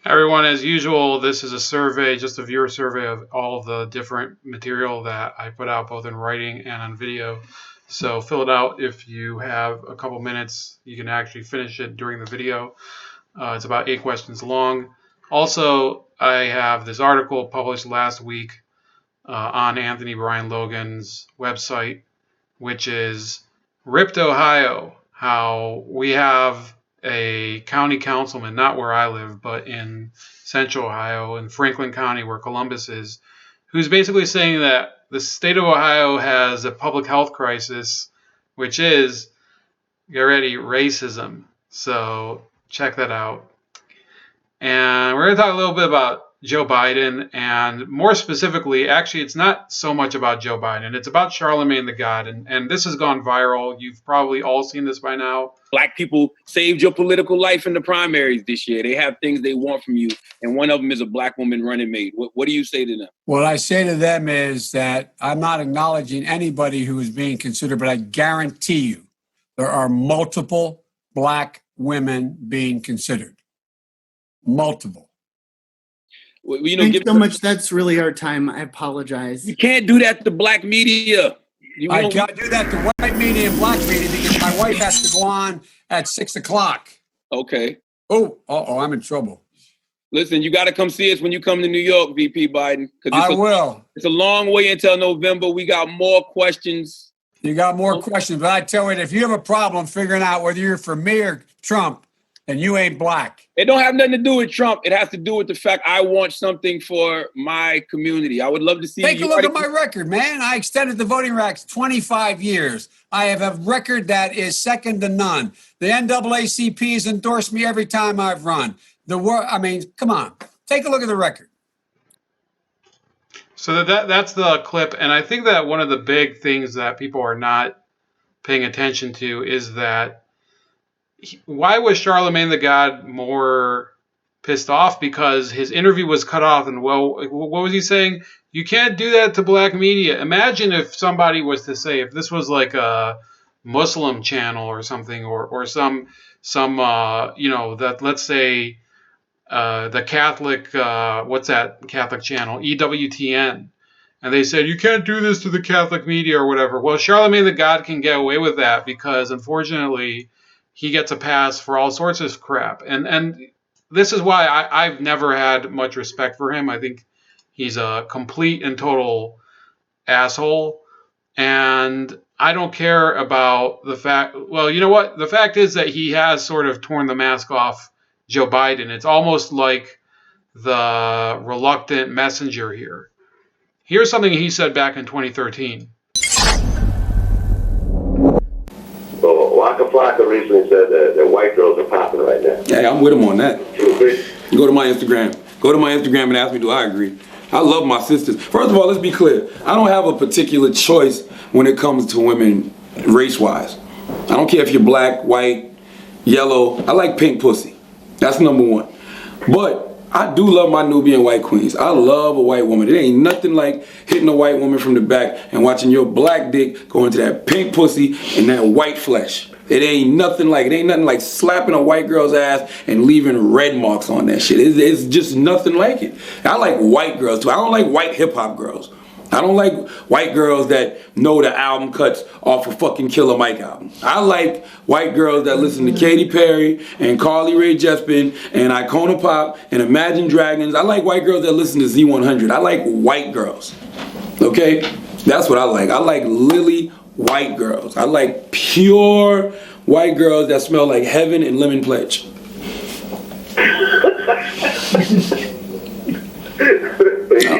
Everyone, as usual, this is a survey, just a viewer survey of all of the different material that I put out both in writing and on video. So fill it out if you have a couple minutes. You can actually finish it during the video. It's about 8 questions long. Also, I have this article published last week on Anthony Brian Logan's website, which is Ripped Ohio, how we have a county councilman, not where I live, but in central Ohio, in Franklin County, where Columbus is, who's basically saying that the state of Ohio has a public health crisis, which is, get ready, racism. So check that out. And we're going to talk a little bit about Joe Biden, and more specifically, actually, it's not so much about Joe Biden. It's about Charlemagne the God, and this has gone viral. You've probably all seen this by now. Black people saved your political life in the primaries this year. They have things they want from you, and one of them is a black woman running mate. What do you say to them? What I say to them is that I'm not acknowledging anybody who is being considered, but I guarantee you there are multiple black women being considered. Multiple. Well, Thanks so much. That's really our time. I apologize. You can't do that to black media. I can't do that to white media and black media because my wife has to go on at 6 o'clock. Okay. I'm in trouble. Listen, you got to come see us when you come to New York, VP Biden. I will. It's a long way until November. We got more questions. You got more questions, but I tell you, if you have a problem figuring out whether you're for me or Trump, then you ain't black. It don't have nothing to do with Trump. It has to do with the fact I want something for my community. I would love to see. Take a look at my record, man. I extended the voting rights 25 years. I have a record that is second to none. The NAACP has endorsed me every time I've run. Come on. Take a look at the record. So that's the clip, and I think that one of the big things that people are not paying attention to is that why was Charlemagne the God more pissed off? Because his interview was cut off, and what was he saying? You can't do that to black media. Imagine if somebody was to say, if this was like a Muslim channel or something, or some that, let's say, the Catholic, what's that Catholic channel, EWTN, and they said, you can't do this to the Catholic media or whatever. Well, Charlemagne the God can get away with that because, unfortunately, he gets a pass for all sorts of crap. And this is why I've never had much respect for him. I think he's a complete and total asshole. And I don't care about the fact, well, you know what? The fact is that he has sort of torn the mask off Joe Biden. It's almost like the reluctant messenger here. Here's something he said back in 2013. Waka Flocka recently said that white girls are popping right now. Yeah, I'm with him on that. You agree? Go to my Instagram. Go to my Instagram and ask me, do I agree? I love my sisters. First of all, let's be clear. I don't have a particular choice when it comes to women race-wise. I don't care if you're black, white, yellow. I like pink pussy. That's number one. But I do love my Nubian white queens. I love a white woman. It ain't nothing like hitting a white woman from the back and watching your black dick go into that pink pussy and that white flesh. It ain't nothing like slapping a white girl's ass and leaving red marks on that shit. It's just nothing like it. I like white girls too. I don't like white hip hop girls. I don't like white girls that know the album cuts off a fucking Killer Mike album. I like white girls that listen to Katy Perry and Carly Rae Jepsen and Icona Pop and Imagine Dragons. I like white girls that listen to Z100. I like white girls. Okay? That's what I like. I like lily white girls. I like pure white girls that smell like heaven and lemon pledge.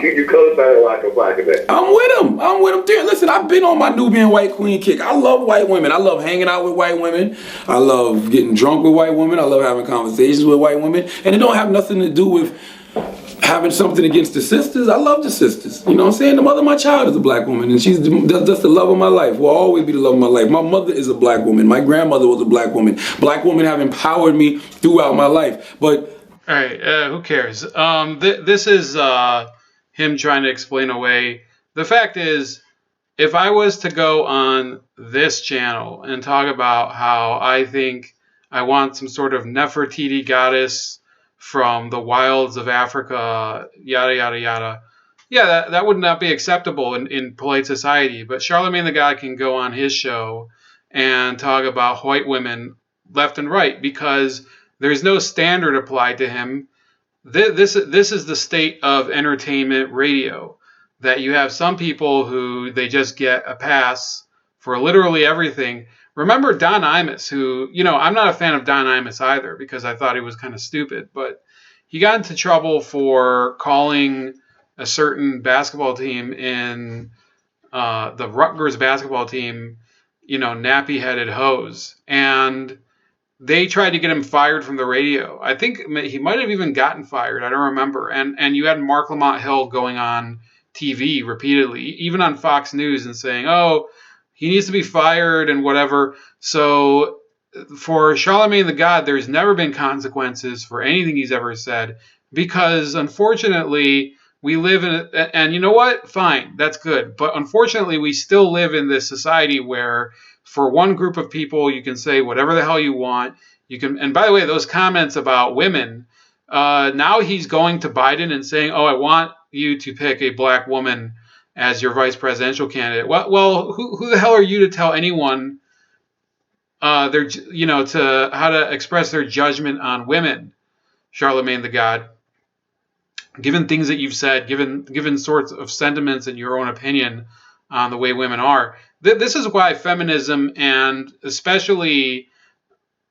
You co-sign Waka Flocka. I'm with him. Listen, I've been on my Nubian white queen kick. I love white women. I love hanging out with white women. I love getting drunk with white women. I love having conversations with white women. And it don't have nothing to do with having something against the sisters. I love the sisters. You know what I'm saying? The mother of my child is a black woman, and she's that's the love of my life. Will always be the love of my life. My mother is a black woman. My grandmother was a black woman. Black women have empowered me throughout my life. But all right, who cares? This is him trying to explain away. The fact is, if I was to go on this channel and talk about how I think I want some sort of Nefertiti goddess from the wilds of Africa, yada, yada, yada. Yeah, that would not be acceptable in polite society. But Charlemagne the God can go on his show and talk about white women left and right because there's no standard applied to him. This is the state of entertainment radio, that you have some people who they just get a pass for literally everything. Remember Don Imus, who, I'm not a fan of Don Imus either because I thought he was kind of stupid, but he got into trouble for calling a certain basketball team in the Rutgers basketball team, nappy-headed hose. And they tried to get him fired from the radio. I think he might have even gotten fired. I don't remember. And you had Mark Lamont Hill going on TV repeatedly, even on Fox News, and saying, "Oh, he needs to be fired," and whatever. So for Charlemagne the God, there's never been consequences for anything he's ever said because, unfortunately, we live in and you know what? Fine, that's good. But unfortunately, we still live in this society where for one group of people, you can say whatever the hell you want. You can, and by the way, those comments about women, now he's going to Biden and saying, "Oh, I want you to pick a black woman as your vice presidential candidate." Well, who the hell are you to tell anyone to how to express their judgment on women, Charlemagne the God? Given things that you've said, given sorts of sentiments and your own opinion on the way women are. This is why feminism, and especially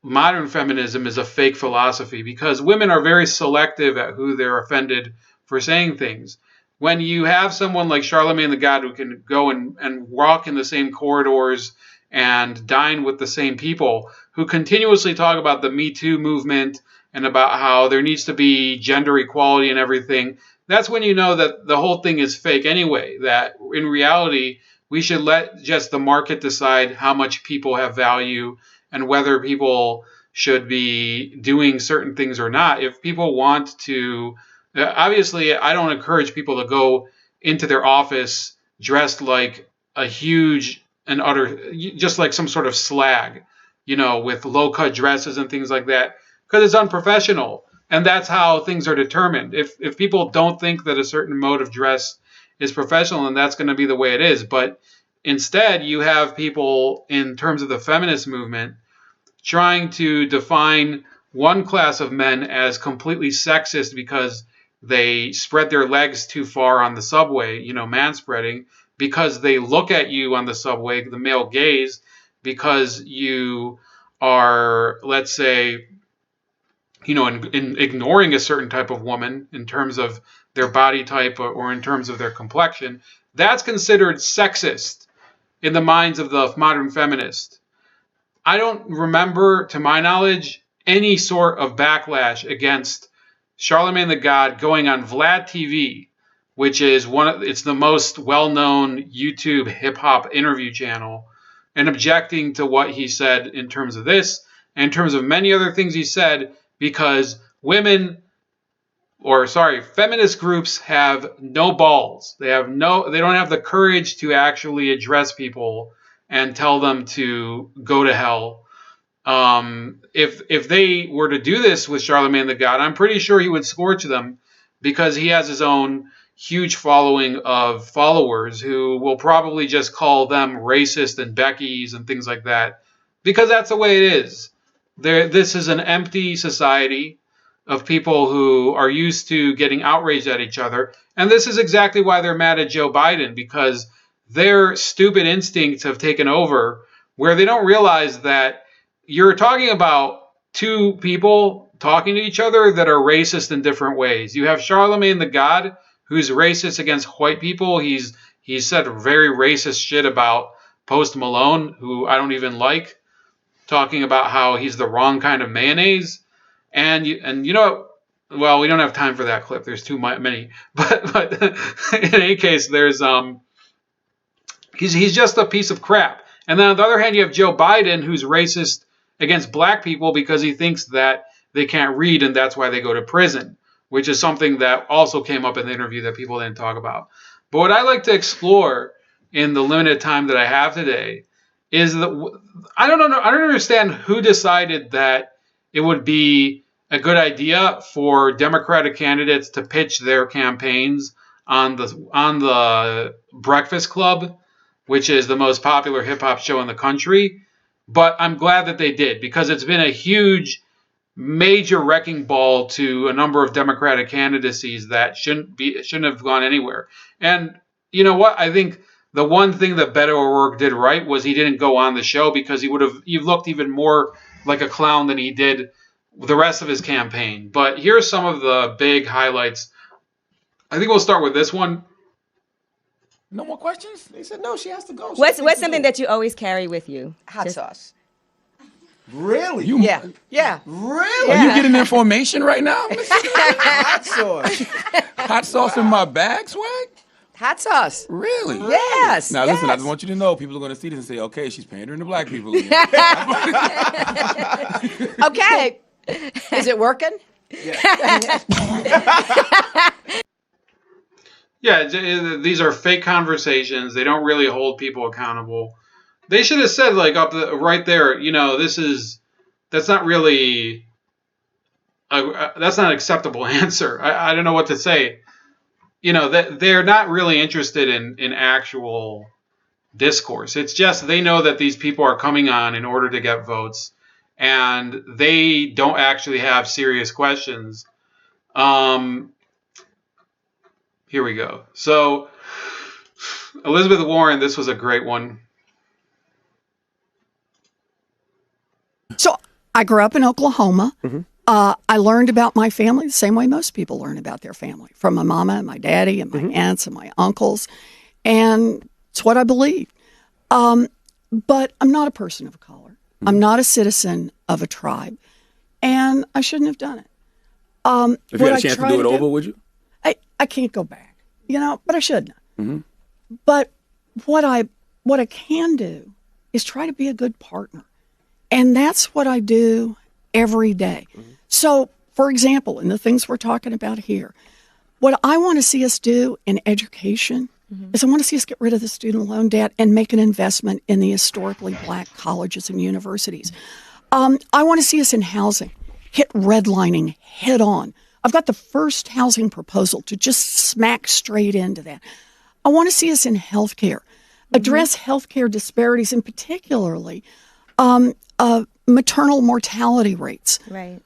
modern feminism, is a fake philosophy, because women are very selective at who they're offended for saying things. When you have someone like Charlemagne the God who can go and walk in the same corridors and dine with the same people, who continuously talk about the Me Too movement and about how there needs to be gender equality and everything, that's when you know that the whole thing is fake anyway, that in reality, we should let just the market decide how much people have value and whether people should be doing certain things or not. If people want to, obviously, I don't encourage people to go into their office dressed like a huge and utter, just like some sort of slag, with low-cut dresses and things like that, because it's unprofessional. And that's how things are determined. If people don't think that a certain mode of dress is professional, and that's going to be the way it is. But instead, you have people in terms of the feminist movement trying to define one class of men as completely sexist because they spread their legs too far on the subway, manspreading, because they look at you on the subway, the male gaze, because you are, let's say, in ignoring a certain type of woman in terms of their body type or in terms of their complexion. That's considered sexist in the minds of the modern feminist. I don't remember, to my knowledge, any sort of backlash against Charlemagne the God going on Vlad TV, which is it's the most well-known YouTube hip-hop interview channel, and objecting to what he said in terms of this, and in terms of many other things he said, because feminist groups have no balls. They don't have the courage to actually address people and tell them to go to hell. If they were to do this with Charlemagne the God, I'm pretty sure he would scorch them, because he has his own huge following of followers who will probably just call them racist and Becky's and things like that, because that's the way it is. This is an empty society of people who are used to getting outraged at each other. And this is exactly why they're mad at Joe Biden, because their stupid instincts have taken over, where they don't realize that you're talking about two people talking to each other that are racist in different ways. You have Charlemagne the God, who's racist against white people. He's said very racist shit about Post Malone, who I don't even like, talking about how he's the wrong kind of mayonnaise. And you know, well, we don't have time for that clip. There's too many. But in any case, there's he's just a piece of crap. And then on the other hand, you have Joe Biden, who's racist against black people because he thinks that they can't read and that's why they go to prison, which is something that also came up in the interview that people didn't talk about. But what I like to explore in the limited time that I have today is that I don't understand who decided that it would be a good idea for Democratic candidates to pitch their campaigns on the Breakfast Club, which is the most popular hip hop show in the country. But I'm glad that they did, because it's been a huge, major wrecking ball to a number of Democratic candidacies that shouldn't have gone anywhere. And you know what? I think the one thing that Beto O'Rourke did right was he didn't go on the show, because he looked even more like a clown than he did the rest of his campaign. But here's some of the big highlights. I think we'll start with this one. No more questions? They said no, she has to go. What's something that you always carry with you? Hot sauce. Really? Yeah. Really? Are you getting information right now? Hot sauce. Hot sauce in my bag, Swag? Hot sauce. Really? Yes. Now listen, I yes. just want you to know, people are going to see this and say, okay, she's pandering to black people again. Okay. Is it working? Yeah, these are fake conversations. They don't really hold people accountable. They should have said, like, right there, that's not really, that's not an acceptable answer. I don't know what to say. They're not really interested in actual discourse. It's just they know that these people are coming on in order to get votes, and they don't actually have serious questions. Here we go. So, Elizabeth Warren, this was a great one. So I grew up in Oklahoma. Mm-hmm. I learned about my family the same way most people learn about their family, from my mama and my daddy and my aunts and my uncles. And it's what I believe. But I'm not a person of color. Mm-hmm. I'm not a citizen of a tribe. And I shouldn't have done it. If you had a chance to do it over, would you? I can't go back, but I shouldn't. Mm-hmm. But what I can do is try to be a good partner. And that's what I do every day. Mm-hmm. So, for example, in the things we're talking about here, what I want to see us do in education is I want to see us get rid of the student loan debt and make an investment in the historically black colleges and universities. I want to see us in housing, hit redlining head on. I've got the first housing proposal to just smack straight into that. I want to see us in healthcare, address healthcare disparities, and particularly maternal mortality rates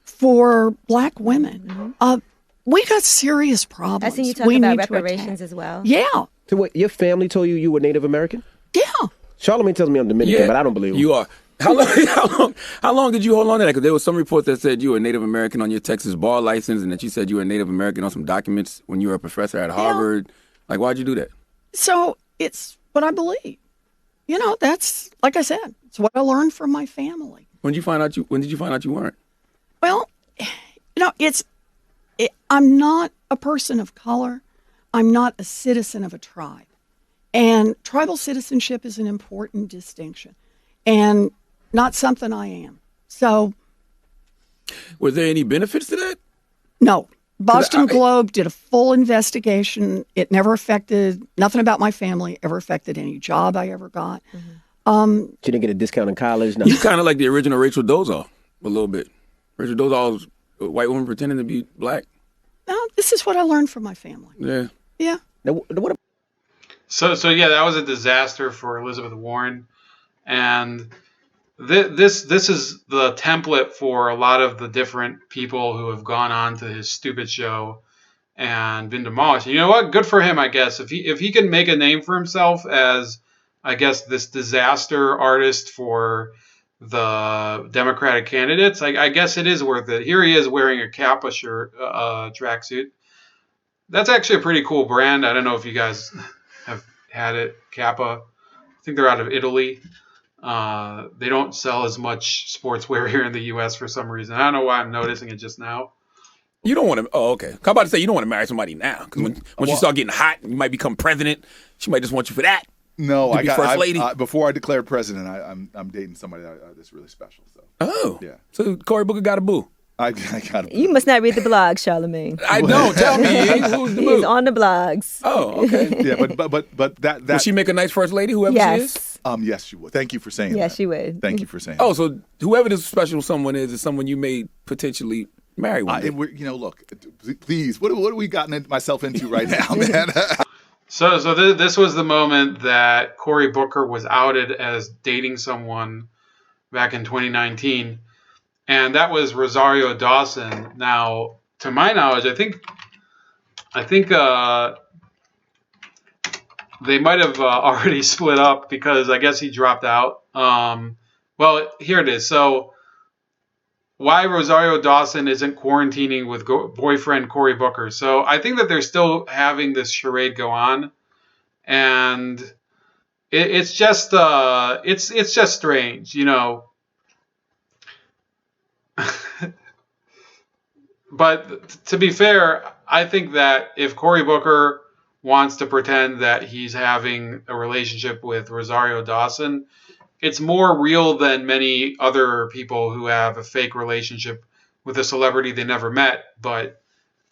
for black women. We got serious problems. I see you talk about reparations as well. Yeah. So what, your family told you were Native American? Yeah. Charlamagne tells me I'm Dominican, but I don't believe him. You are. How long did you hold on to that? Because there was some reports that said you were Native American on your Texas bar license, and that you said you were Native American on some documents when you were a professor at Harvard. Like, why'd you do that? So it's what I believe. That's, like I said, it's what I learned from my family. When did you find out you weren't? Well, I'm not a person of color. I'm not a citizen of a tribe. And tribal citizenship is an important distinction. And not something I am. So. Was there any benefits to that? No. Boston Globe did a full investigation. It never affected, nothing about my family ever affected any job I ever got. She didn't get a discount in college? No. You kind of like the original Rachel Dolezal a little bit. Rachel Dolezal was a white woman pretending to be black. No, this is what I learned from my family. Yeah. Yeah. Now, what? So yeah, that was a disaster for Elizabeth Warren. And this is the template for a lot of the different people who have gone on to his stupid show and been demolished. You know what? Good for him, I guess. If he can make a name for himself as, I guess, this disaster artist for the Democratic candidates, I guess it is worth it. Here he is wearing a Kappa shirt, tracksuit. That's actually a pretty cool brand. I don't know if you guys have had it, Kappa. I think they're out of Italy. They don't sell as much sportswear here in the U.S. for some reason. I don't know why I'm noticing it just now. You don't want to. Oh, okay. I'm about to say you don't want to marry somebody now, because when you start getting hot, you might become president. She might just want you for that. No, I got first lady. Before I declare president, I'm dating somebody that's really special. So. Oh, yeah. So Cory Booker got a boo. I got a boo. You must not read the blogs, Charlamagne. I don't. Tell me, who's the boo? He's on the blogs. Oh, okay. Yeah, but that. Will she make a nice first lady, whoever she is? Yes, she would. Thank you for saying that. Yes, she would. Thank you for saying that. Oh, so whoever this special someone is someone you may potentially Marry one day. And we're, look, please, what have we gotten myself into right now, man? So this was the moment that Cory Booker was outed as dating someone back in 2019, and that was Rosario Dawson. Now, to my knowledge, I think they might have already split up because I guess he dropped out. Well, here it is. So, why Rosario Dawson isn't quarantining with boyfriend Cory Booker? So, I think that they're still having this charade go on, and it's just strange, But to be fair, I think that if Cory Booker wants to pretend that he's having a relationship with Rosario Dawson, it's more real than many other people who have a fake relationship with a celebrity they never met. But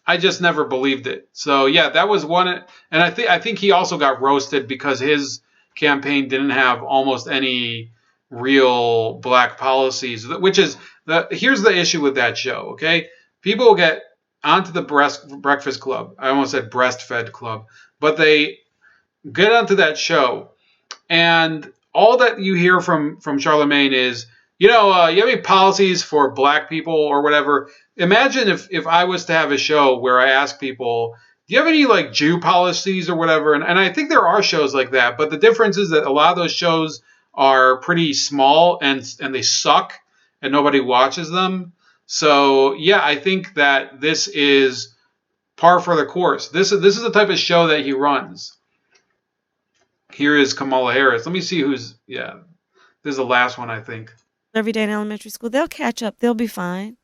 I just never believed it. So yeah, that was one. And I think he also got roasted because his campaign didn't have almost any real black policies, which is here's the issue with that show. Okay. People get onto the Breakfast Club. I almost said breastfed club, but they get onto that show, and all that you hear from Charlemagne is, you have any policies for black people or whatever. Imagine if I was to have a show where I ask people, do you have any like Jew policies or whatever? And I think there are shows like that, but the difference is that a lot of those shows are pretty small and they suck and nobody watches them. So yeah, I think that this is par for the course. This is the type of show that he runs. Here is Kamala Harris. Let me see this is the last one, I think. Every day in elementary school, they'll catch up. They'll be fine.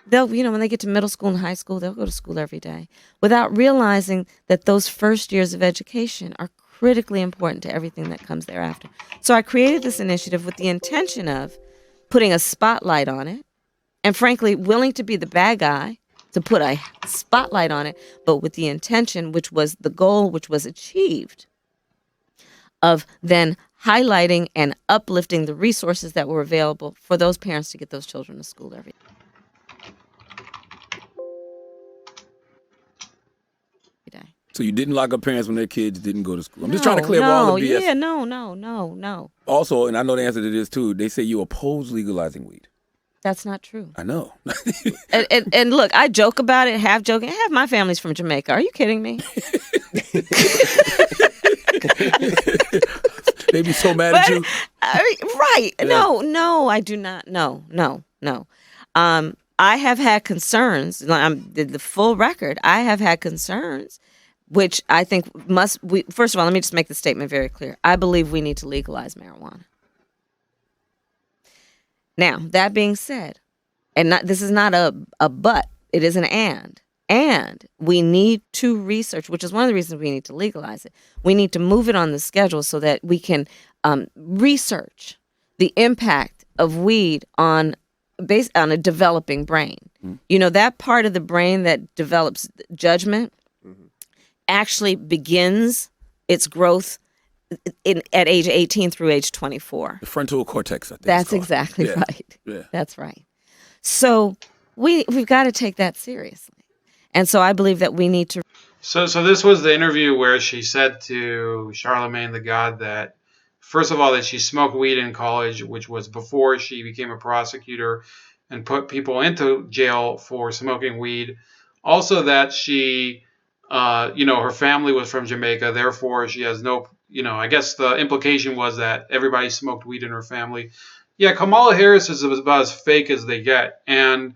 They'll, when they get to middle school and high school, they'll go to school every day without realizing that those first years of education are critically important to everything that comes thereafter. So I created this initiative with the intention of putting a spotlight on it, and frankly, willing to be the bad guy to put a spotlight on it, but with the intention, which was the goal, which was achieved, of then highlighting and uplifting the resources that were available for those parents to get those children to school every day. So you didn't lock up parents when their kids didn't go to school. I'm just trying to clear up all the BS. Yeah, no. Also, and I know the answer to this too, they say you oppose legalizing weed. That's not true. I know. and look, I joke about it, half joking. Half my family's from Jamaica. Are you kidding me? They be so mad at you. Right. Yeah. No, I do not. No. I have had concerns. The full record. I have had concerns, which I think first of all, let me just make the statement very clear. I believe we need to legalize marijuana. Now, that being said, this is not a but, it is an and. And we need to research, which is one of the reasons we need to legalize it. We need to move it on the schedule so that we can research the impact of weed on a developing brain. Mm-hmm. That part of the brain that develops judgment actually begins its growth at age 18 through age 24. The frontal cortex, I think. That's exactly right. Yeah. That's right. So we've got to take that seriously. And so I believe that we need to. So this was the interview where she said to Charlemagne the God that, first of all, that she smoked weed in college, which was before she became a prosecutor and put people into jail for smoking weed. Also that she, her family was from Jamaica, therefore she has no, I guess the implication was that everybody smoked weed in her family. Yeah, Kamala Harris is about as fake as they get. And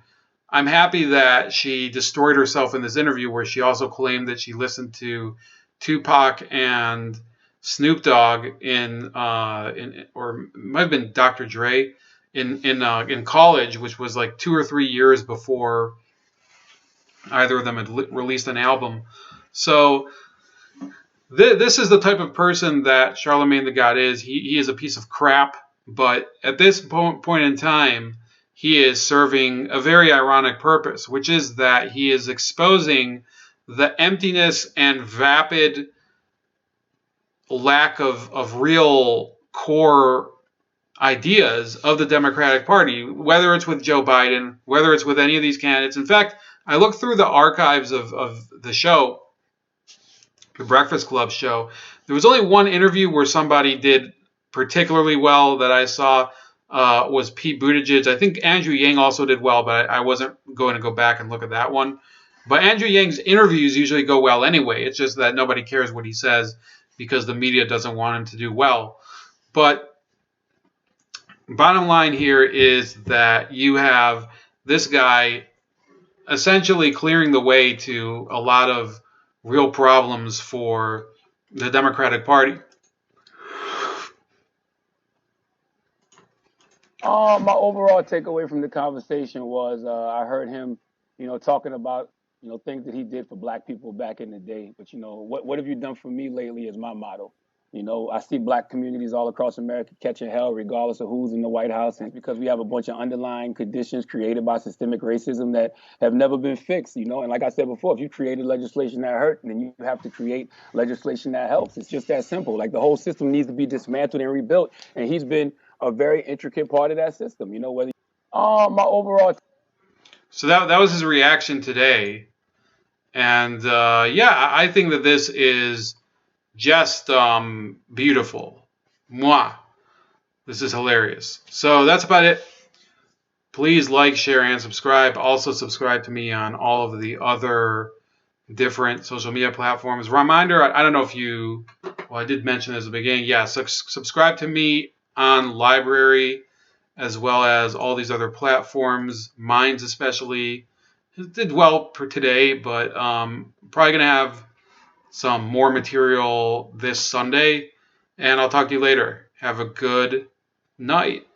I'm happy that she destroyed herself in this interview where she also claimed that she listened to Tupac and Snoop Dogg or it might have been Dr. Dre in college, which was like 2 or 3 years before either of them had released an album. So this is the type of person that Charlemagne the God is. He is a piece of crap, but at this point in time, he is serving a very ironic purpose, which is that he is exposing the emptiness and vapid lack of real core ideas of the Democratic Party, whether it's with Joe Biden, whether it's with any of these candidates. In fact, I looked through the archives of the show, the Breakfast Club show. There was only one interview where somebody did particularly well that I saw, was Pete Buttigieg. I think Andrew Yang also did well, but I wasn't going to go back and look at that one. But Andrew Yang's interviews usually go well anyway. It's just that nobody cares what he says because the media doesn't want him to do well. But bottom line here is that you have this guy essentially clearing the way to a lot of real problems for the Democratic Party. My overall takeaway from the conversation was I heard him, talking about, things that he did for black people back in the day. But, what have you done for me lately is my motto. I see black communities all across America catching hell regardless of who's in the White House. And it's because we have a bunch of underlying conditions created by systemic racism that have never been fixed, And like I said before, if you created legislation that hurt, then you have to create legislation that helps. It's just that simple. Like the whole system needs to be dismantled and rebuilt. And he's been a very intricate part of that system, whether my overall. So that was his reaction today. And I think that this is just beautiful. Mwah. This is hilarious. So that's about it. Please like, share, and subscribe. Also subscribe to me on all of the other different social media platforms. Reminder, I don't know if you, I did mention this at the beginning. Yeah, subscribe to me on Library as well as all these other platforms. Mine's especially. It did well for today, but probably going to have some more material this Sunday. And I'll talk to you later. Have a good night.